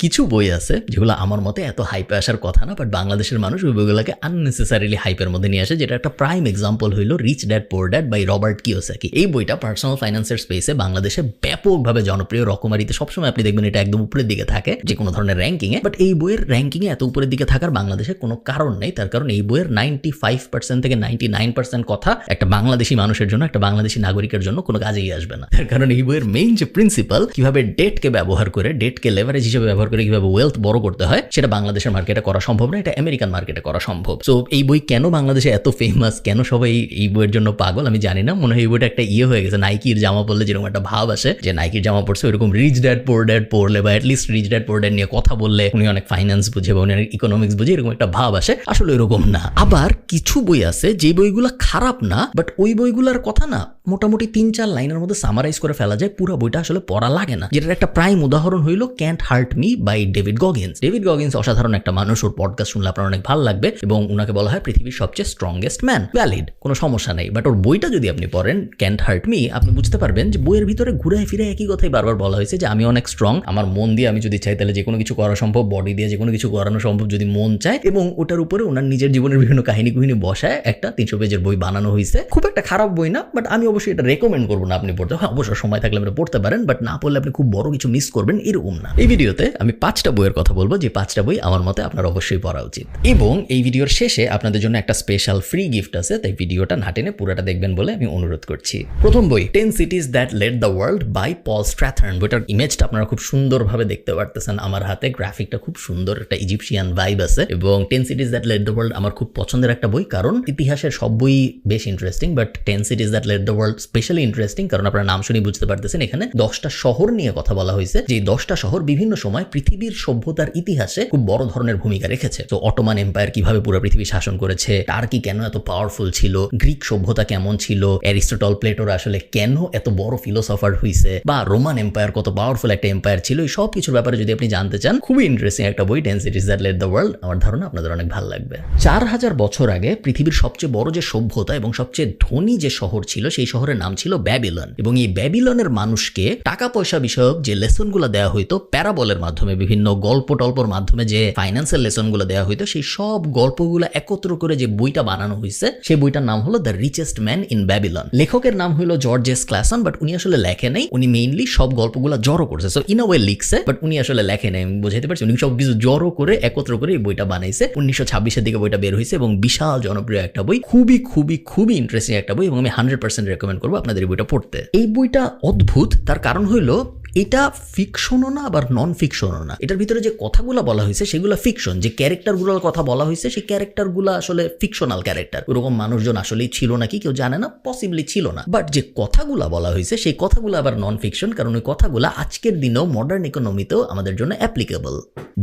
কিছু বই আছে যেগুলো আমার মতে এত হাইপে আসার কথা না, বাট বাংলাদেশের মানুষ ওই বইগুলোকে আননেসেসারিলি হাইপের মধ্যে নিয়ে আসে, যেটা একটা প্রাইম এক্সাম্পল হইল Rich Dad Poor Dad by Robert Kiyosaki. এই বইটা পার্সোনাল ফাইন্যান্সের স্পেসে বাংলাদেশে ব্যাপকভাবে জনপ্রিয়, রকমারিতে সবসময় আপনি দেখবেন এটা একদম উপরের দিকে থাকে যে কোনো ধরনের র্যাঙ্কিংয়ে। বাট এই বইয়ের র্যাঙ্কিংয়ে এত উপরের দিকে থাকার বাংলাদেশে কোনো কারণ নেই, তার কারণ এই বইয়ের 95% থেকে 99% কথা একটা বাংলাদেশি মানুষের জন্য, একটা বাংলাদেশি নাগরিকের জন্য কোনো কাজেই আসবে না। তার কারণ এই বইয়ের মেইন যে প্রিন্সিপাল, কিভাবে ডেটকে ব্যবহার করে, ডেটকে লেভারেজ হিসেবে ব্যবহার করে কিভাবে ওয়েলথ বড় করতে হয়, সেটা বাংলাদেশের মার্কেটে করা সম্ভব না, এটা আমেরিকান মার্কেটে করা সম্ভব। সো এই বই কেন বাংলাদেশে এত ফেমাস, কেন সবাই এই বইয়ের জন্য পাগল আমি জানি না। মনে হয় এই বইটা একটা হয়ে গেছে, নাইকির জামা পরলে যেরকম একটা ভাব আসে যে নাইকির জামা পড়ছে, ওইরকম রিচ ড্যাড পুয়ার ড্যাড পড়লে বা at least Rich Dad Poor Dad নিয়ে কথা বললে উনি অনেক ফাইন্যান্স বুঝে বা উনি অনেক ইকোনমিক্স বুঝে, এরকম একটা ভাব আসে। আসলে এরকম না। আবার কিছু বই আছে যে বইগুলো খারাপ না, বাট ওই বইগুলোর কথা না মোটামুটি 3-4 লাইনের মধ্যে সামারাইজ করে ফেলা যায়, পুরো বইটা আসলে পড়া লাগে না। যেটার একটা প্রাইম উদাহরণ হইল Can't Hurt Me by David Goggins. David Goggins অসাধারণ একটা মানুষ, ওর পডকাস্ট শুনলে আপনার অনেক ভালো লাগবে এবং ওনাকে বলা হয় পৃথিবীর সবচেয়ে স্ট্রংগেস্ট ম্যান। ভ্যালিড, কোনো সমস্যা নেই। বাট ওর বইটা যদি আপনি পড়েন ক্যান্ট হার্ট মি, আপনি বুঝতে পারবেন যে বইয়ের ভিতরে ঘুরে ফিরে একই কথাই বারবার বলা হয়েছে যে আমি অনেক স্ট্রং, আমার মন দিয়ে আমি যদি চাই তাহলে যে কোনো কিছু করা সম্ভব, বডি দিয়ে যে কোনো কিছু করানো সম্ভব যদি মন চায়। এবং ওটার উপরে ওনার নিজের জীবনের বিভিন্ন কাহিনী বসায় একটা 300 পেজের বই বানানো হয়েছে। খুব একটা খারাপ বই না, বাট আমি অবশ্যই এটা রেকমেন্ড করবো না আপনি পড়তে। হ্যাঁ, অবশ্যই সময় থাকলে আপনি পড়তে পারেন, বাট না পড়লে আপনি খুব বড় কিছু মিস করবেন, এরকম না। এই ভিডিওতে আমি 5টা বইয়ের কথা বলবো, যে 5টা বই আমার মতে আপনার অবশ্যই পড়া উচিত। এবং এই ভিডিওর শেষে আপনাদের জন্য একটা স্পেশাল ফ্রি গিফট আছে, তাই ভিডিওটা না টেনে পুরোটা দেখবেন বলে আমি অনুরোধ করছি। প্রথম বই 10 Cities That Led the World by Paul Strathern. বইটার ইমেজটা আপনারা খুব সুন্দরভাবে দেখতে পারতেছেন আমার হাতে, গ্রাফিকটা খুব সুন্দর, একটা ইজিপশিয়ান ভাইব আছে। এবং 10 Cities That Led the World আমার খুব পছন্দের একটা বই, কারণ ইতিহাসের সব বই বেশ interesting, but 10 Cities That Led the World specially interesting কারণ আপনারা নাম শুনে বুঝতে পারতেছেন এখানে 10টা শহর নিয়ে কথা বলা হয়েছে, যে 10টা শহর বিভিন্ন সময় পৃথিবীর সভ্যতার ইতিহাসে খুব বড় ধরনের ভূমিকা রেখেছে। তো অটোমান এম্পায়ার কিভাবে পুরো পৃথিবী শাসন করেছে, টার্কি কেন এত পাওয়ারফুল ছিল, গ্রিক সভ্যতা কেমন ছিল, অ্যারিস্টটল প্লেটোরা আসলে কেন এত বড় ফিলোসফার হইছে, বা রোমান এম্পায়ার কত পাওয়ারফুল একটা এম্পায়ার ছিল, এই সব কিছুর ব্যাপারে যদি আপনি জানতে চান, খুবই ইন্টারেস্টিং একটা বই 10 Cities That Led the World। আমার ধারণা আপনাদের অনেক ভালো লাগবে। 4000 বছর আগে পৃথিবীর সবচেয়ে বড় যে সভ্যতা এবং সবচেয়ে ধনী যে শহর ছিল, সেই শহরের নাম ছিল ব্যাবিলন। এবং এই ব্যাবিলনের মানুষকে টাকা পয়সা বিষয়ক যে লেসনগুলো দেওয়া হইতো প্যারাবলের মাধ্যমে, বিভিন্ন গল্প টল্পর মাধ্যমে যে ফাইন্যান্সিয়াল লেসনগুলো দেওয়া হইতো, সেই সব গল্পগুলো একত্র করে যে বইটা বানানো হয়েছে, সেই বইটার নাম হলো the richest man in Babylon. লেখকের নাম হলো জর্জ এস ক্লাসন, বাট উনি আসলে লেখে নাই, উনি মেইনলি সব গল্পগুলো জড়ো করছে। সো ইন আ ওয়ে লিখছে, বাট উনি আসলে লেখে নাই, আমি বুঝাইতে পারছি। উনি সব কিছু জড়ো করে একত্র করে এই বইটা বানাইছে। 1926-এর দিকে বইটা বের হয়েছে এবং বিশাল জনপ্রিয় একটা বই, খুবই খুবই খুবই ইন্টারেস্টিং একটা বই, এবং আমি 100% রেকমেন্ড করবো আপনাদের এই বইটা পড়তে। এই বইটা অদ্ভুত, তার কারণ হইলো এটা ফিকশনও না আবার নন ফিকশনও না। এটার ভিতরে যে কথাগুলো বলা হয়েছে সেগুলো ফিকশন, যে ক্যারেক্টারগুলোর কথা বলা হয়েছে সেই ক্যারেক্টারগুলো আসলে ফিকশনাল ক্যারেক্টার। ওরকম মানুষজন আসলেই ছিল নাকি কেউ জানে না, পসিবলি ছিল না। বাট যে কথাগুলো বলা হয়েছে সেই কথাগুলো আবার নন ফিকশন, কারণ ওই কথাগুলো আজকের দিনেও মডার্ন ইকোনমিতেও আমাদের জন্য অ্যাপ্লিকেবল।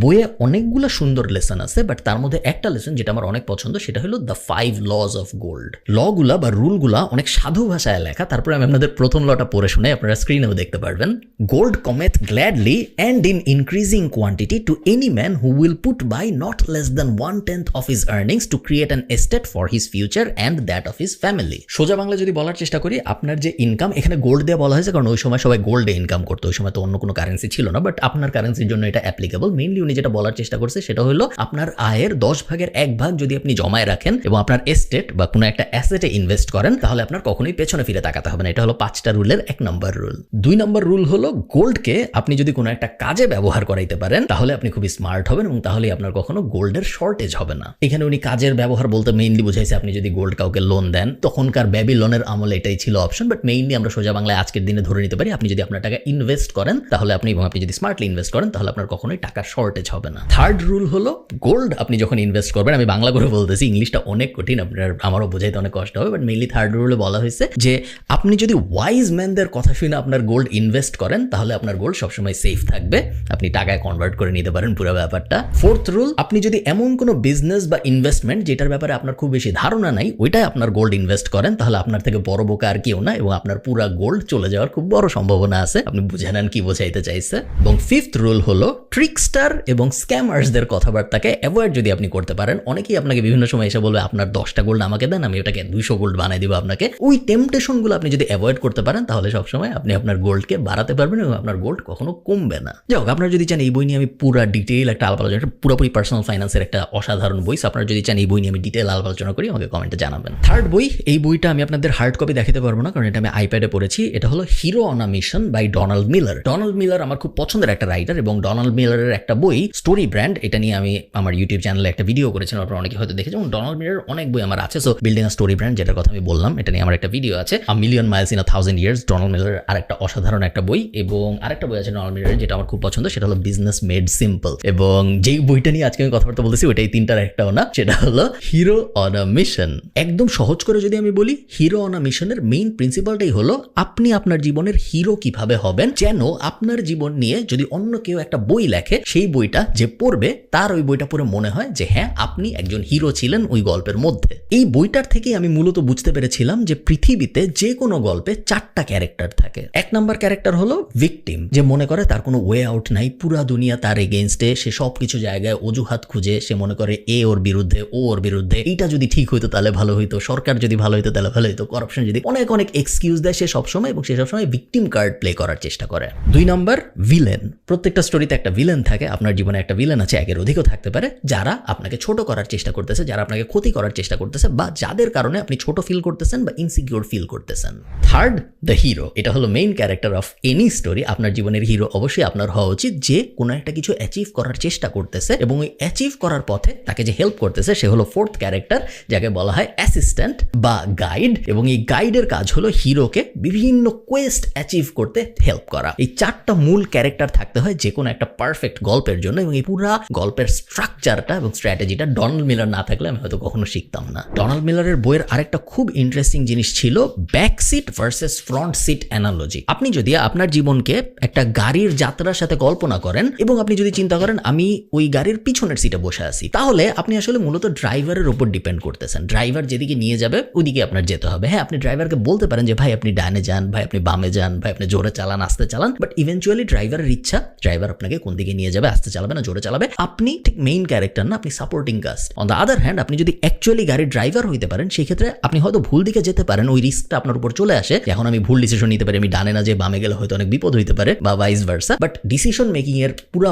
বইয়ে অনেকগুলো সুন্দর লেসন আছে, বাট তার মধ্যে একটা লেসন যেটা আমার অনেক পছন্দ, সেটা হলো দ্য 5 Laws of Gold। লগুলা বা রুলগুলা অনেক সাধু ভাষায় লেখা। তারপরে আমি আপনাদের প্রথম লটা পড়ে শুনে, আপনারা স্ক্রিনেও দেখতে পারবেন। Gold cometh gladly and in increasing quantity to any man who will put by not less than 1/10 of his earnings to create an estate for his future and that of his family। সোজা বাংলা যদি বলার চেষ্টা করি, আপনার যে income, এখানে gold দিয়ে বলা হয়েছে কারণ ওই সময় সবাই গোল্ডে ইনকাম করতো, ওই সময় তো অন্য কোনো কারেন্সি ছিল না, বাট আপনার কারেন্সির জন্য এটা অ্যাপ্লিকেবল। মেইনলি উনি যেটা বলার চেষ্টা করছে সেটা হলো আপনার আয়ের 10 ভাগের 1 ভাগ যদি আপনি জমায় রাখেন এবং আপনার এস্টেট বা কোনো একটা অ্যাসেটে ইনভেস্ট করেন, তাহলে আপনার কখনোই পেছনে ফিরে তাকাতে হবে না। এটা হলো 5টা রুলের 1 নম্বর রুল। 2 নম্বর রুল হলো গোল্ডকে আপনি যদি কোনো একটা কাজে ব্যবহার করাইতে পারেন তাহলে আপনি খুবই স্মার্ট হবেন এবং তাহলেই আপনার কখনো গোল্ডের শর্টেজ হবে না। এখানে উনি কাজের ব্যবহার বলতে মেইনলি বুঝাইছে আপনি যদি গোল্ড কাউকে লোন দেন, তখনকার ব্যাবিলনের আমলে এটাই ছিল অপশন, বাট মেইনলি আমরা সোজা বাংলায় আজকের দিনে ধরে নিতে পারি আপনি যদি আপনার টাকা ইনভেস্ট করেন তাহলে আপনি, এবং আপনি যদি স্মার্টলি ইনভেস্ট করেন তাহলে আপনার কখনোই টাকার শর্টেজ হবে না। 3rd রুল হলো গোল্ড আপনি যখন ইনভেস্ট করবেন, আমি বাংলা করে বলতেছি, ইংলিশটা অনেক কঠিন, আপনার আমারও বোঝাইতে অনেক কষ্ট হবে, বাট মেইনলি 3rd রুলে বলা হয়েছে যে আপনি যদি ওয়াইজ ম্যানদের কথা শুনে আপনার গোল্ড ইনভেস্ট করেন তাহলে আপনার গোল্ড সবসময় সেফ থাকবে, আপনি টাকায় কনভার্ট করে নিতে পারেন পুরো ব্যাপারটা। 4th রুল, আপনি যদি এমন কোনো বিজনেস বা ইনভেস্টমেন্ট যেটার ব্যাপারে আপনার খুব বেশি ধারণা নাই ওইটাই আপনার গোল্ড ইনভেস্ট করেন, তাহলে আপনার থেকে বড় বোকা আর কেউ না এবং আপনার পুরো গোল্ড চলে যাওয়ার খুব বড় সম্ভাবনা আছে। আপনি বুঝে নেন কি বোঝাইতে চাইছে। এবং 5th রুল হলো ট্রিকস্টার এবং স্ক্যামার্সদের কথাবার্তাকে অ্যাভয়েড যদি আপনি করতে পারেন। অনেকেই আপনাকে বিভিন্ন সময় এসে বলবে আপনার 10টা গোল্ড আমাকে দেন, আমি ওটাকে 200 গোল্ড বানাই দিব আপনাকে। ওই টেম্পটেশনগুলো আপনি যদি অ্যাভয়েড করতে পারেন তাহলে সবসময় আপনি আপনার গোল্ডকে বাড়াতে পারবেন এবং এবং আপনার গোল্ড কখনো কমবে না। যাই হোক, আপনারা যদি চান এই বই নিয়ে আমি পুরো ডিটেইল একটা আলাপ আলোচনা, পুরোপুরি পার্সোনাল ফাইন্যান্সের একটা অসাধারণ বই, আপনারা যদি চান এই বই নিয়ে আমি ডিটেইল আলাপ আলোচনা করি আমাকে কমেন্টে জানাবেন। থার্ড বই, এই বইটা আমি আপনাদের হার্ড কপি দেখাতে পারবো না কারণ এটা আমি আইপ্যাডে পড়েছি। এটা হলো Hero on a Mission by Donald Miller. Donald Miller আমার খুব পছন্দের একটা রাইটার এবং ডোনাল্ড মিলারের একটা বই স্টোরি ব্র্যান্ড, এটা নিয়ে আমি আমার ইউটিউব চ্যানেলে একটা ভিডিও করেছিলাম, আপনারা অনেকে হয়তো দেখেছেন। এবং ডোনাল্ড মিলারের অনেক বই আমার আছে। So building a story brand, যেটার কথা আমি বললাম, এটা নিয়ে আমার একটা ভিডিও আছে। A million miles in a 1000 years, Donald মিলারের আরেকটা অসাধারণ একটা বই। এবং আরেকটা বই আছে ডোনাল্ড মিলারের যেটা আমার খুব পছন্দ, সেটা হলো বিজনেস মেড সিম্পল। এবং যেই বইটা নিয়ে আজকে আমি কথাবার্তা বলতেছি ওইটাই তিনটার একটাও না, সেটা হলো হিরো অন আ মিশন। একদম সহজ করে যদি আমি বলি, হিরো অন আ মিশনের মেইন প্রিন্সিপালটাই হলো আপনি আপনার জীবনের হিরো কিভাবে হবেন, যেন আপনার জীবন নিয়ে যদি অন্য কেউ একটা বই লেখে, সেই বইটা যে পড়বে তার ওই বইটা পড়ে মনে হয় যে হ্যাঁ আপনি একজন হিরো ছিলেন ওই গল্পের মধ্যে। এই বইটার থেকেই আমি মূলত বুঝতে পেরেছিলাম যে পৃথিবীতে যে কোনো গল্পে 4টা ক্যারেক্টার থাকে। 1 নম্বর ক্যারেক্টার হলো ভিকটিম, যে মনে করে তার কোনো ওয়ে আউট নাই, পুরা দুনিয়া তার এগেইনস্টে, সে সব কিছু জায়গায় অজুহাত খুঁজে, সে মনে করে এ ওর বিরুদ্ধে, ও ওর বিরুদ্ধে, এইটা যদি ঠিক হইতো তাহলে ভালো হইতো, সরকার যদি ভালো হইতো তাহলে ভালো হইতো, করাপশন যদি, অনেক অনেক এক্সকিউজ দেয় সে সবসময়, এবং সে সবসময় ভিকটিম কার্ড প্লে করার চেষ্টা করে। 2 নম্বর ভিলেন। প্রত্যেকটা স্টোরিতে একটা ভিলেন থাকে, আপনার জীবনে একটা ভিলেন আছে, একের অধিকও থাকতে পারে, যারা আপনাকে ছোট করার চেষ্টা করতেছে, যারা আপনাকে ক্ষতি করার চেষ্টা করতেছে, বা যাদের কারণে আপনি ছোট ফিল করতেছেন বা ইনসিকিউর ফিল করতেছেন। Third, the hero. এটা হলো main character of any story. আপনার জীবনের হিরো অবশ্যই আপনার হওয়া উচিত, যে কোনো একটা কিছু অ্যাচিভ করার চেষ্টা করতেছে এবং ওই অ্যাচিভ করার পথে তাকে যে হেল্প করতেছে সে হলো 4th ক্যারেক্টার, যাকে বলা হয় অ্যাসিস্ট্যান্ট বা গাইড। এবং এই গাইডের কাজ হলো হিরোকে বিভিন্ন কোয়েস্ট অ্যাচিভ করতে হেল্প করা। এই 4টা মূল ক্যারেক্টার থাকতে হয় যে কোনো একটা পারফেক্ট গল্পের জন্য, এবং এই পুরা গল্পের স্ট্রাকচারটা এবং স্ট্র্যাটেজিটা ডোনাল্ড মিলার না থাকলে আমি হয়তো কখনো শিখতাম না। ডোনাল্ড মিলারের বইয়ের আরেকটা খুব ইন্টারেস্টিং জিনিস ছিল back seat versus front seat analogy. আপনি যদি আপনার জীবনকে একটা গাড়ির যাত্রার সাথে কল্পনা করেন এবং আপনি যদি চিন্তা করেন আমি ওই গাড়ির পিছনের সিটে বসে আছি, তাহলে আপনি আসলে মূলত ড্রাইভারের উপর ডিপেন্ড করতেছেন। ড্রাইভার যেদিকে নিয়ে যাবে ওইদিকে আপনার যেতে হবে। হ্যাঁ, আপনি ড্রাইভারকে বলতে পারেন যে ভাই আপনি ডানে যান, ভাই আপনি বামে যান, ভাই আপনি জোরে চালান, আস্তে চালান, বাট ইভেনচুয়ালি ড্রাইভারের ইচ্ছা, ড্রাইভার আপনাকে কোন দিকে নিয়ে যাবে, আস্তে চালাবে না জোরে চালাবে, আপনি ঠিক মেইন ক্যারেক্টার না, আপনি supporting cast. On the other hand, আপনি যদি অ্যাকচুয়ালি গাড়ির ড্রাইভার হইতে পারেন, সেই ক্ষেত্রে আপনি হয়তো ভুল দিকে যেতে পারেন, ওই রিস্কটা আপনার উপর চলে আসে। এখন আমি ভুল ডিসিশন নিতে পারি, আমি ডানে না যে বামে গেলে হয়তো অনেক বিপদ হইতে পারে, বা vice versa, but decision making এর পুরো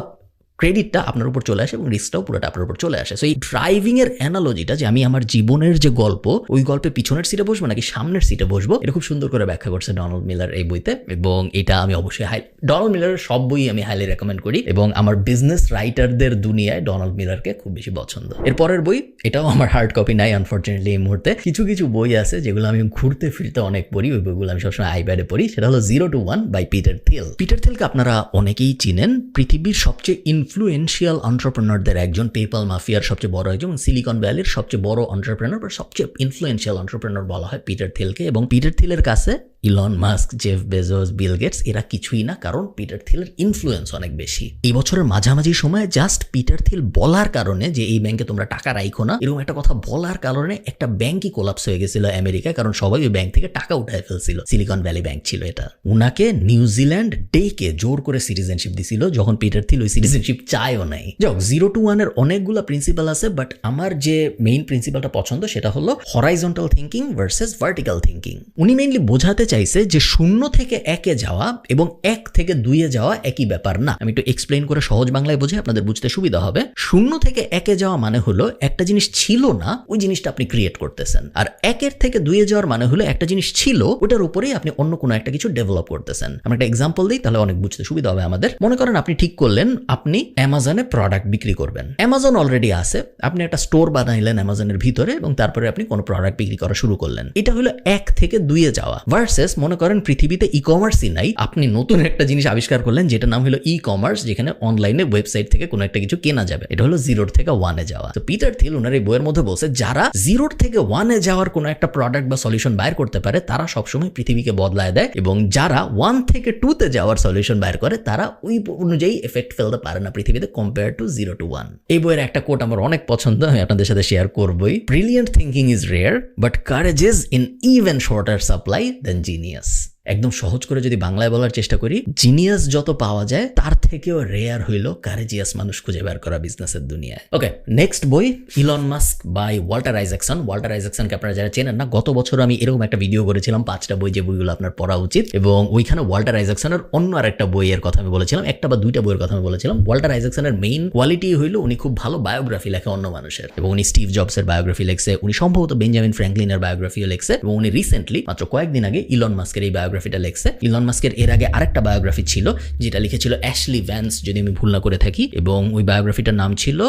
ক্রেডিটটা আপনার উপর চলে আসে এবং রিস্কটাও পুরোটা আপনার উপর চলে আসে। সো এই ড্রাইভিং এর অ্যানালজিটা, যে আমি আমার জীবনের যে গল্প, ওই গল্পে পিছনের সিটে বসবো নাকি সামনের সিটে বসবো, এটা খুব সুন্দর করে ব্যাখ্যা করছে ডোনাল্ড মিলার এই বইতে। এবং এটা আমি অবশ্যই ডোনাল্ড মিলারের সব বই আমি হাইলি রেকমেন্ড করি, এবং আমার বিজনেস রাইটারদের দুনিয়ায় ডোনাল্ড মিলারকে খুব বেশি পছন্দ। এর পরের বই, এটাও আমার হার্ড কপি নাই আনফরচুনেটলি এই মুহূর্তে। কিছু কিছু বই আছে যেগুলো আমি ঘুরতে ফিরতে অনেক পড়ি, ওই বইগুলো আমি সবসময় আইপ্যাডে পড়ি। সেটা হলো 0 to 1 by Peter Thiel. Peter থিলকে আপনারা অনেকেই চিনেন, পৃথিবীর সবচেয়ে ইনফ্লুয়েন্সিয়াল এন্টারপ্রেনারদের একজন, পেপাল মাফিয়ার সবচেয়ে বড় একজন, সিলিকন ভ্যালির সবচেয়ে বড় এন্টারপ্রেনার বা সবচেয়ে ইনফ্লুয়েন্সিয়াল এন্টারপ্রেনার বলা হয় পিটার থিলকে। এবং পিটার থিলের কাছে Elon Musk, Jeff Bezos, Bill Gates এরা কিছুই না, কারণ পিটার থিলের ইনফ্লুয়েন্স অনেক বেশি। এই বছরের মাঝামাঝি সময়ে জাস্ট পিটার থিল বলার কারণে যে এই ব্যাংকে তোমরা টাকা রাখো না, এরকম একটা কথা বলার কারণে একটা ব্যাংকই কোলাপস হয়ে গেছিল আমেরিকায়, কারণ সবাই ওই ব্যাংক থেকে টাকা উঠায় ফেলছিল। সিলিকন ভ্যালি ব্যাংক ছিল এটা। উনাকে নিউজিল্যান্ড ডেকে জোর করে সিটিজেনশিপ দিছিল, যখন পিটার থিল ওই সিটিজেনশিপ চায়ও নাই। যাক, 0 to 1 এর অনেকগুলো প্রিন্সিপাল আছে, বাট আমার যে মেইন প্রিন্সিপালটা পছন্দ সেটা হলো horizontal thinking versus vertical thinking. উনি মেইনলি বোঝাতে চাইছে যে 0 থেকে 1-এ যাওয়া এবং 1 থেকে 2-এ যাওয়া একই ব্যাপার না। আমি একটু এক্সপ্লেইন করে সহজ বাংলায় বোঝাই, আপনাদের বুঝতে সুবিধা হবে। 0 থেকে 1-এ যাওয়া মানে হলো একটা জিনিস ছিল না, ওই জিনিসটা আপনি ক্রিয়েট করতেছেন। আর 1-এর থেকে 2-এ যাওয়ার মানে হলো একটা জিনিস ছিল, ওটার উপরেই আপনি অন্য কোনো একটা কিছু ডেভেলপ করতেছেন। আমরা একটা এক্সাম্পল দিই, তাহলে অনেক বুঝতে সুবিধা হবে আমাদের। মনে করেন আপনি ঠিক করলেন আপনি অ্যামাজনে প্রোডাক্ট বিক্রি করবেন। অ্যামাজন অলরেডি আছে, আপনি একটা স্টোর বানাইলেন অ্যামাজনের ভিতরে এবং তারপরে আপনি কোনো প্রোডাক্ট বিক্রি করা শুরু করলেন। এটা হলো 1 থেকে 2-এ যাওয়া। ভার্সেস মনে করেন পৃথিবীতে ই কমার্সই নাই, আপনি নতুন একটা জিনিস আবিষ্কার করলেন যেটা নাম হলো ই কমার্স, যেখানে অনলাইনে ওয়েবসাইট থেকে কোনো একটা কিছু কেনা যাবে। এটা হলো 0 থেকে 1-এ যাওয়া। তো পিটার থিল ওনার এই বইয়ের মধ্যে বলছে যারা 0 থেকে 1-এ যাওয়ার কোনো একটা প্রোডাক্ট বা সলিউশন বাইর করতে পারে তারা সবসময় পৃথিবীকে বদলায় দেয়, এবং যারা 1 থেকে 2-তে যাওয়ার সলিউশন বাইর করে তারা ওই অনুযায়ী এফেক্ট ফেলতে পারে না পৃথিবীতে, কম্পেয়ার টু 0 to 1। এই বইয়ের একটা কোট আমার অনেক পছন্দ, আমি আপনাদের সাথে শেয়ার করবই। Brilliant thinking is rare but courage is in even shorter supply than genius. একদম সহজ করে যদি বাংলায় বলার চেষ্টা করি, জিনিয়াস যত পাওয়া যায় তার থেকেও রেয়ার হইল কারেজিয়াস মানুষ খুঁজে বের করা বিজনেসের দুনিয়ায়। ওকে, নেক্সট বই Elon Musk by Walter Isaacson. Walter আইজাকসনকে আপনারা যারা চেনেন না, গত বছর আমি এরকম একটা ভিডিও করেছিলাম 5টা বই যে বইগুলো আপনার পড়া উচিত, এবং ওইখানে ওয়াল্টার আইজাকসনের অন্য আরেকটা বইয়ের কথা আমি বলেছিলাম, একটা বা দুইটা বইয়ের কথা আমি বলেছিলাম। ওয়াল্টার আইজাকসনের মেইন কোয়ালিটি হইলো উনি খুব ভালো বায়োগ্রাফি লেখে অন্য মানুষের, এবং উনি স্টিভ জবসের বায়োগ্রাফি লেখছে, উনি সম্ভবত বেঞ্জামিন ফ্র্যাঙ্কলিনের বায়োগ্রাফিও লেখছে, এবং উনি রিসেন্টলি মাত্র কয়েকদিন আগে ইলন মাস্কের এই বায়োগ্রাফিটা লেখছে। ইলন মাস্কের এর আগে আরেকটা বায়োগ্রাফি ছিল যেটা লিখেছিল অ্যাশলি ভ্যান্স, যদি আমি ভুল না করে থাকি, এবং ওই বায়োগ্রাফিটার নাম ছিল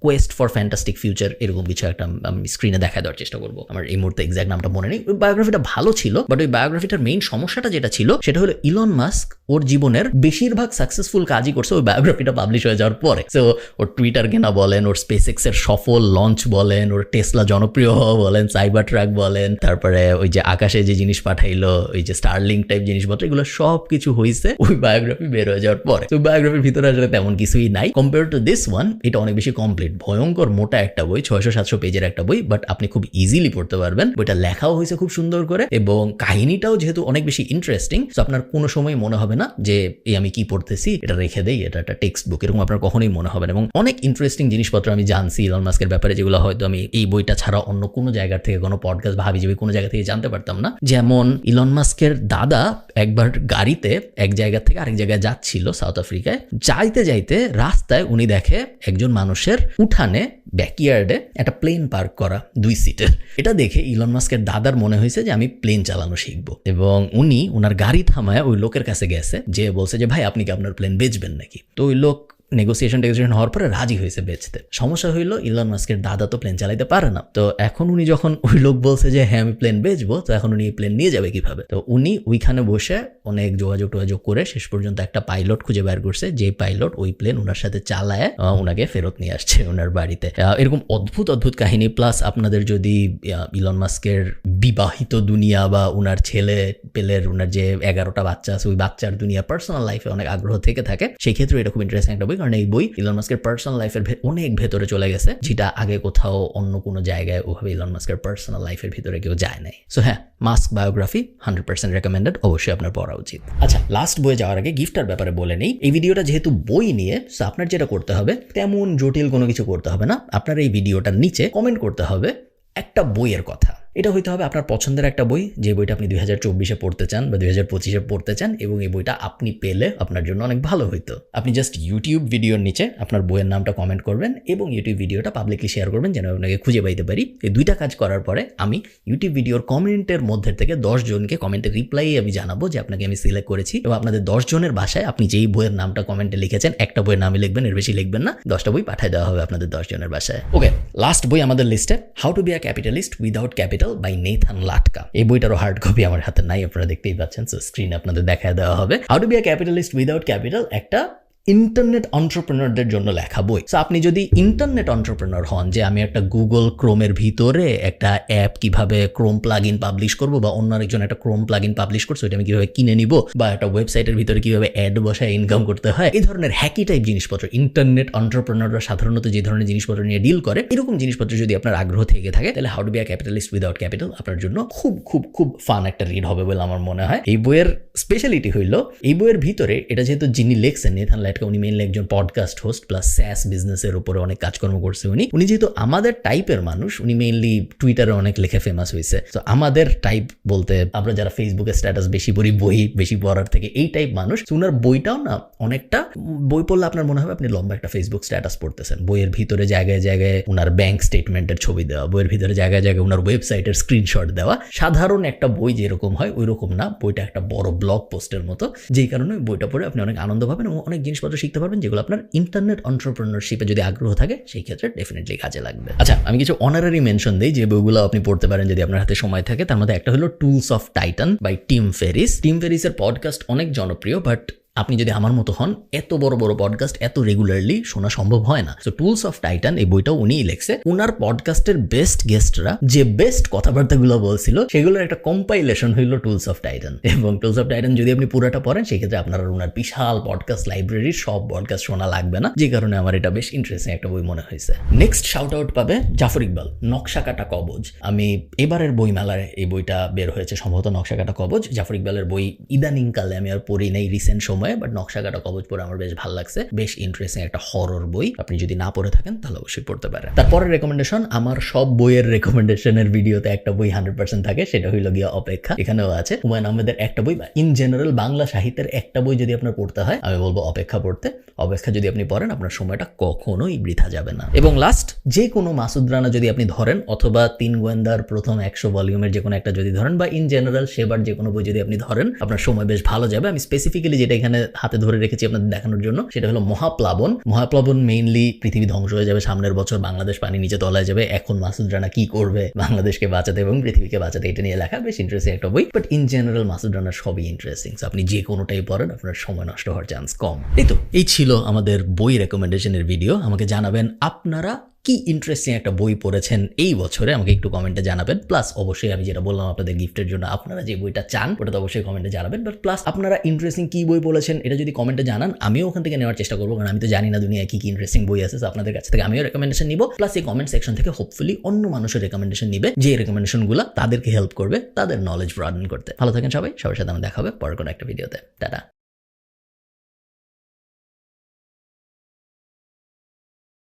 কোয়েস্ট ফর ফ্যান্টাস্টিক ফিউচার, এরকম কিছু একটা। আমি স্ক্রিনে দেখা দেওয়ার চেষ্টা করবো, আমার এই মুহূর্তে এক্সাক্ট নামটা মনে নেই। ওই বায়োগ্রাফিটা ভালো ছিল, বাট ওই বায়োগ্রাফিটার মেইন সমস্যাটা যেটা ছিল সেটা হলো ইলন মাস্ক ওর জীবনের বেশিরভাগ সাকসেসফুল কাজই করছে ওই বায়োগ্রাফিটা পাবলিশ হয়ে যাওয়ার পরে। সো ওর টুইটার কেনা বলেন, ওর স্পেসএক্স এর সফল লঞ্চ বলেন, ওর টেসলা জনপ্রিয় হওয়া বলেন, সাইবার ট্রাক বলেন, তারপরে ওই যে আকাশে যে জিনিস পাঠাইলো, ওই যে স্টারলিংক টাইপ জিনিসপত্র, এগুলো সব কিছু হয়েছে ওই বায়োগ্রাফি বের হয়ে যাওয়ার পরে। তো বায়োগ্রাফির ভিতরে আসলে তেমন কিছুই নাই কম্পেয়ার টু দিস ওয়ান। এটা অনেক বেশি কমপ্লিট, ভয়ঙ্কর মোটা একটা বই, 600-700 পেজের একটা বই, বাট আপনি খুব ইজিলি পড়তে পারবেন। বইটা লেখাও হয়েছে খুব সুন্দর করে, এবং কাহিনীটাও যেহেতু অনেক বেশি ইন্টারেস্টিং, সো আপনার কোনো সময় মনে হবে না যে এই আমি কি পড়তেছি, এটা রেখে দেই, এটা একটা টেক্সট বুক, এরকম আপনার কখনোই মনে হবে না। এবং অনেক ইন্টারেস্টিং জিনিসপত্র আমি জানছি ইলন মাস্কের ব্যাপারে, যেগুলো হয়তো আমি এই বইটা ছাড়া অন্য কোনো জায়গা থেকে, কোনো পডকাস্ট বা হাবিজাবি কোনো জায়গা থেকে জানতে পারতাম না। যেমন ইলন মাস্কের দাদা একবার গাড়িতে এক জায়গা থেকে আরেক জায়গায় যাচ্ছিল সাউথ আফ্রিকায়, যাইতে যাইতে রাস্তায় উনি দেখে একজন মানুষের উঠানে ব্যাকইয়ার্ডে একটা প্লেন পার্ক করা 2 সিটের। এটা দেখে ইলন মাস্কের দাদার মনে হয়েছে যে আমি প্লেন চালানো শিখবো, এবং উনি ওনার গাড়ি থামায় ওই লোকের কাছে গেছে, যে বলছে যে ভাই আপনি কি আপনার প্লেন বেচবেন নাকি। তো ওই লোক নেগোসিয়েশন হওয়ার পরে রাজি হয়েছে বেচতে। সমস্যা হইলো ইলন মাস্কের দাদা তো প্লেন চালাইতে পারে না, তো এখন উনি যখন ওই লোক বলছে যে হ্যাঁ আমি প্লেন বেচবো, তো এখন উনি প্লেন নিয়ে যাবে কিভাবে। তো উনি ওইখানে বসে অনেক যোগাযোগ করে শেষ পর্যন্ত একটা পাইলট খুঁজে বের করছে, যে পাইলট ওই প্লেন ওনার সাথে চালায় ওনাকে ফেরত নিয়ে আসছে ওনার বাড়িতে। এরকম অদ্ভুত কাহিনী। প্লাস আপনাদের যদি ইলন মাস্কের বিবাহিত দুনিয়া বা ওনার ছেলে পেলের, ওনার যে 11টা বাচ্চা আছে, ওই বাচ্চার দুনিয়া, পার্সোনাল লাইফে অনেক আগ্রহ থেকে থাকে, সেই ক্ষেত্রে এটা খুব ইন্টারেস্টিং একটা বই, কারণ এই বই ইলন মাস্কের পার্সোনাল লাইফের অনেক ভেতরে চলে গেছে, যেটা আগে কোথাও অন্য কোনো জায়গায় ওভাবে ইলন মাস্কের পার্সোনাল লাইফের ভিতরে কেউ যায় নাই। সো হ্যাঁ, মাস্ক বায়োগ্রাফি 100% রেকমেন্ডেড, অবশ্যই আপনার পড়া উচিত। আচ্ছা, লাস্ট বইয়ে যাওয়ার আগে গিফটার ব্যাপারে বলে নেই। এই ভিডিওটা যেহেতু বই নিয়ে, সো আপনার যেটা করতে হবে তেমন জটিল কোনো কিছু করতে হবে না। আপনার এই ভিডিওটার নিচে কমেন্ট করতে হবে একটা বইয়ের কথা। এটা হইতে হবে আপনার পছন্দের একটা বই, যে বইটা আপনি 2024-এ পড়তে চান বা 2025-এ পড়তে চান, এবং এই বইটা আপনি পেলে আপনার জন্য অনেক ভালো হইতো। আপনি জাস্ট ইউটিউব ভিডিওর নিচে আপনার বইয়ের নামটা কমেন্ট করবেন, এবং ইউটিউব ভিডিওটা পাবলিকলি শেয়ার করবেন যেন আপনাকে খুঁজে পাইতে পারি। এই দুইটা কাজ করার পরে আমি ইউটিউব ভিডিওর কমেন্টের মধ্যে থেকে 10 জনকে কমেন্টের রিপ্লাই আমি জানাবো যে আপনাকে আমি সিলেক্ট করেছি, এবং আপনাদের 10 জনের বাসায় আপনি যেই বইয়ের নামটা কমেন্টে লিখেছেন, একটা বইয়ের নামই লিখবেন, এর বেশি লিখবেন না, 10টা বই পাঠিয়ে দেওয়া হবে আপনাদের 10 জনের বাসায়। ওকে, লাস্ট বই আমাদের লিস্টে how to be a capitalist without capital by Nathan Latka. এই বইটারও হার্ড কপি আমার হাতে নাই, আপনারা দেখতেই পাচ্ছেন, সো স্ক্রিনে আপনাদের দেখায় দেওয়া হবে। How to be a capitalist without capital একটা ইন্টারনেট এন্টারপ্রেনারদের জন্য লেখা বই। সো আপনি যদি ইন্টারনেট এন্টারপ্রেনার হন, যে আমি একটা গুগল ক্রোমের ভিতরে একটা অ্যাপ কিভাবে ক্রোম প্লাগইন পাবলিশ করব, বা অন্য আরেকজন একটা ক্রোম প্লাগইন পাবলিশ করছে ওইটা আমি কিভাবে কিনে নিব, বা একটা ওয়েবসাইটের ভিতরে কিভাবে অ্যাড বসায় ইনকাম করতে হয়, এই ধরনের হ্যাকি টাইপ জিনিসপত্র ইন্টারনেট এন্টারপ্রেনাররা সাধারণত যে ধরনের জিনিসপত্র নিয়ে ডিল করে, এরকম জিনিসপত্র যদি আপনার আগ্রহ থেকে থাকে, তাহলে how to be a capitalist without capital আপনার জন্য খুব খুব খুব ফান একটা রিড হবে বলে আমার মনে হয়। এই বইয়ের স্পেশালিটি হইলো, এই বইয়ের ভিতরে এটা যেহেতু যিনি লেখছেন নেথান লাটকা, উনি মেইনলি একজন পডকাস্ট হোস্ট প্লাস স্যাস বিজনেসের উপরে অনেক কাজকর্ম করছে। উনি যেহেতু আমাদের টাইপের মানুষ, উনি মেইনলি টুইটারে অনেক লেখে ফেমাস হয়েছে। তো আমাদের টাইপ বলতে আমরা যারা ফেসবুকে স্ট্যাটাস বেশি পড়ি, বই বেশি পড়ার থেকে এই টাইপ মানুষ, উনার বইটাও না অনেকটা, বই পড়লে আপনার মনে হবে আপনি লম্বা একটা ফেসবুক স্ট্যাটাস পড়তেছেন। বইয়ের ভিতরে জায়গায় জায়গায় উনার ব্যাংক স্টেটমেন্টের ছবি দেওয়া, বইয়ের ভিতরে জায়গায় জায়গায় উনার ওয়েবসাইটের স্ক্রিনশট দেওয়া। সাধারণ একটা বই যেরকম হয় ওই রকম না, বইটা একটা বড় ব্লগ পোস্টের মতো, যেই কারণে বইটা পড়ে আপনি অনেক আনন্দ পাবেন এবং অনেক জিনিসপত্র শিখতে পারবেন, যেগুলো আপনার ইন্টারনেট এন্টারপ্রেনারশিপে যদি আগ্রহ থাকে সেই ক্ষেত্রে ডেফিনেটলি কাজে লাগবে। আচ্ছা, আমি কিছু অনারারি মেনশন দিই যে বইগুলো আপনি পড়তে পারেন যদি আপনার হাতে সময় থাকে। তার মধ্যে একটা হলো Tools of Titan by Tim Ferriss. Tim ফেরিসের পডকাস্ট অনেক জনপ্রিয়, বাট আপনি যদি আমার মতো হন, এত বড় বড় পডকাস্ট এত রেগুলারলি শোনা সম্ভব হয় না। সো টুলস অফ টাইটান এই বইটাও উনিই লেখছে। ওনার পডকাস্টের বেস্ট গেস্টরা যে বেস্ট কথাবার্তাগুলো বলছিল সেগুলোর একটা কম্পাইলেশন হইল টুলস অফ টাইটান। এবং টুলস অফ টাইটান যদি আপনি পুরোটা পড়েন সেক্ষেত্রে আপনার ওনার বিশাল পডকাস্ট লাইব্রেরির সব পডকাস্ট শোনা লাগবে না, যে কারণে আমার এটা বেশ ইন্টারেস্টিং একটা বই মনে হয়েছে। নেক্সট শাউট আউট পাবে জাফর ইকবাল, নকশা কাটা কবজ। আমি এবারের বই মেলায় এই বইটা বের হয়েছে সম্ভবত, নকশা কাটা কবজ। জাফর ইকবালের বই ইদানিং কালে আমি আর পড়ি নাই রিসেন্ট সময়ে, বাট নকশা কাটা কবজ পড়ে আমার বেশ ভালো লাগছে। বেশ ইন্টারেস্টিং একটা হরর বই, আপনি যদি না পড়ে থাকেন তাহলে অবশ্যই পড়তে পারেন। তারপরের রেকমেন্ডেশন, আমার সব বইয়ের রেকমেন্ডেশনের ভিডিওতে একটা বই 100% থাকে, সেটা হইল গিয়া অপেক্ষা। এখানেও আছে হুমায়ুন আহমেদের একটা বই, বা ইন জেনারেল বাংলা সাহিত্যের একটা বই যদি আপনার পড়তে হয় আমি বলবো অপেক্ষা পড়তে। অপেক্ষা যদি আপনি পড়েন আপনার সময়টা কখনোই বৃথা যাবে না। এবং লাস্ট, যে কোনো মাসুদ রানা যদি আপনি ধরেন, অথবা 3 গোয়েন্দার প্রথম 100 ভলিউমের যে কোনো একটা যদি ধরেন, বা ইন জেনারেল সেবার যে কোনো বই যদি আপনি ধরেন, আপনার সময় বেশ ভালো যাবে। আমি স্পেসিফিক্যালি যেটা এখানে হাতে ধরে রেখেছি আপনাদের দেখানোর জন্য সেটা হলো মহাপ্লাবন। মহাপ্লাবন মেইনলি পৃথিবী ধ্বংস হয়ে যাবে সামনের বছর, বাংলাদেশ পানি নিচে তলায় যাবে, এখন মাসুদ রানা কি করবে বাংলাদেশকে বাঁচাতে এবং পৃথিবীকে বাঁচাতে, এটা নিয়ে লেখা। বেশ ইন্টারেস্টিং একটা বই, বাট ইন জেনারেল মাসুদ রানার সবই ইন্টারেস্টিং। আপনি যে কোনোটাই পড়েন আপনার সময় নষ্ট হওয়ার চান্স কম। এই ছিল আমাদের বই রেকমেন্ডেশনের ভিডিও। আমাকে জানাবেন আপনারা কি ইন্টারেস্টিং একটা বই পড়েছেন এই বছরে, আমাকে একটু কমেন্টে জানাবেন। প্লাস অবশ্যই আমি যেটা বললাম আপনাদের গিফটের জন্য আপনারা যে বইটা চান ওটা তো অবশ্যই কমেন্টে জানাবেন। বাট প্লাস আপনারা ইন্টারেস্টিং কি বই পড়েছেন এটা যদি কমেন্টে জানান, আমিও ওখান থেকে নেওয়ার চেষ্টা করবো, কারণ আমি তো জানি না দুনিয়ায় কি কি ইন্টারেস্টিং বই আছে। আপনাদের কাছ থেকে আমিও রেকমেন্ডেশন নিব, প্লাস এই কমেন্ট সেকশন থেকে হোপফুলি অন্য মানুষের রেকমেন্ডেশন নিবে, যে রেকমেন্ডেশনগুলো তাদেরকে হেল্প করবে তাদের নলেজ ব্রডেন করতে। ভালো থাকেন সবাই, সবার সাথে আমার দেখা হবে পরের কোনো একটা ভিডিওতে। টাটা।